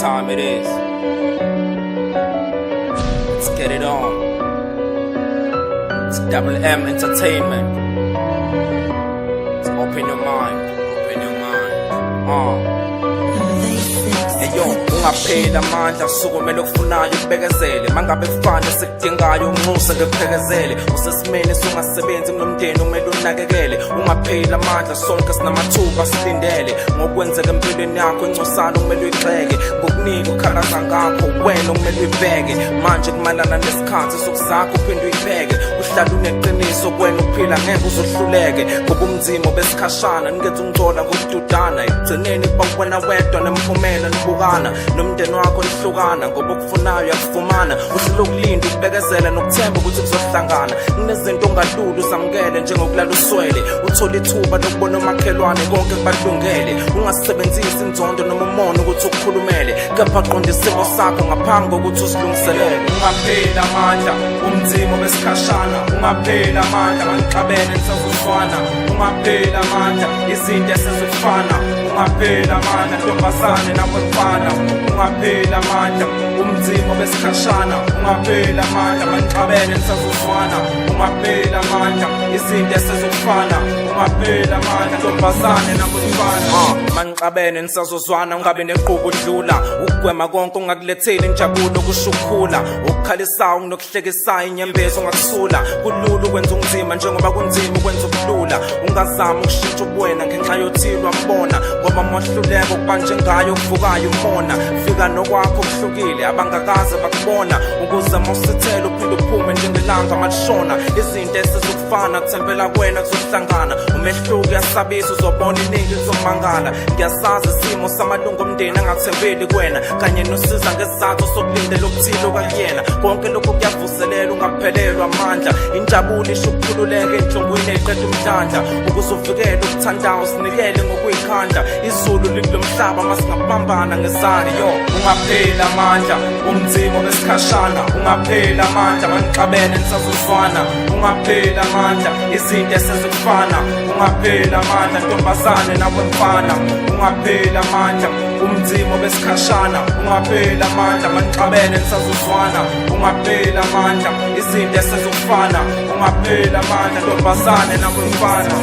time it is. Let's get it on. It's Double M Entertainment. Let's open your mind. Open your mind. Eyo, ungapheli amandla usukumele okufunayo ubekezele mangabe kufana sekudingayo umusa ngephekezele usesimene sungasebenzi kunomndeni umele unakekele ungapheli amandla sonke sinamathuba silindele ngokwenzeka empilweni yakho incosana umele uyigxeke ngokunika ukhalaza ngakho wena umele uyibheke manje kumalana nesikhathi sokuzakho uphinde uyipheke uhlala uneqiniso kwena uphila ngeke uzohluleke ngoba umzimo besikhashana ningenza ungcola ngokududana ekugcineni bawubona wedwa nemphumela nibukana nomndeni wakho nihlukana ngoba okufunayo yakufumana usilokulinda ukubekezela nokuthemba ukuthi kuzohlangana kunezinto ongadluli uzamukele njengokulala uswele uthola ithuba lokubona umakhelwane konke kubalungele ungasebenzisi inzondo noma umono ukuthi ukukhulumele kepha qonda isimo sakho ngaphambi kokuthi usilungiselele ungapheli amandla umzimo besikhashana ungapheli amandla manixabene nisazufana ungapheli amandla izinto esezifana ungapheli amandla ntombazane nakwefana ungapheli amandla umzimo besikhashana ungapheli amandla manixabene nisazufana ungapheli amandla izinto esezifana ungapheli amandla ntombazane nakwefana manixabene nisazozwana ungabe nequbu udlula ukugwema konke ungakuletheli injabulo kushukhula ukukhalisayo nokuhlekisayo inyembezi ongakusula kulula ukwenza unzima njengoba kunzima ukwenza ukulula ungazama ukushintsha ubuwena ngenxa yothilwa mbona ngoba mwahluleka ukubanje ngayo ukuvukayo umona fika nokwakho kuhlukile abangakaze bakubona ukuze mawusithela uphinde uphume njengelanga malishona izinto esizokufana kuthembela kwena kuzohlangana umehluko uyasabisa uzobona iningi kuzomangala ngiyasazi isimo samalungu omndeni angathembeli kwena kanye nosiza ngesizathu sokulindela okuthile okakuyena konke lokhu kuyavuselela ungaphelelwa amandla injabulo isho ukukhululeka enhlungwini eqeda umdlandla ukuze uvikele ukuthandayo sinikele ngokuyikhanda izulu likulomhlaba masingabambana ngezani yo ungapheli amandla umzimo besikhashana ungapheli amandla manixabene nisazuzwana ungapheli amandla izinto esezifana ungapheli amandla ntombazane nakwefana ungapheli amandla umzimo besikhashana ungapheli amandla manixabene nisazuzwana ungapheli amandla izinto esezifana ungapheli amandla ntombazane nakwefana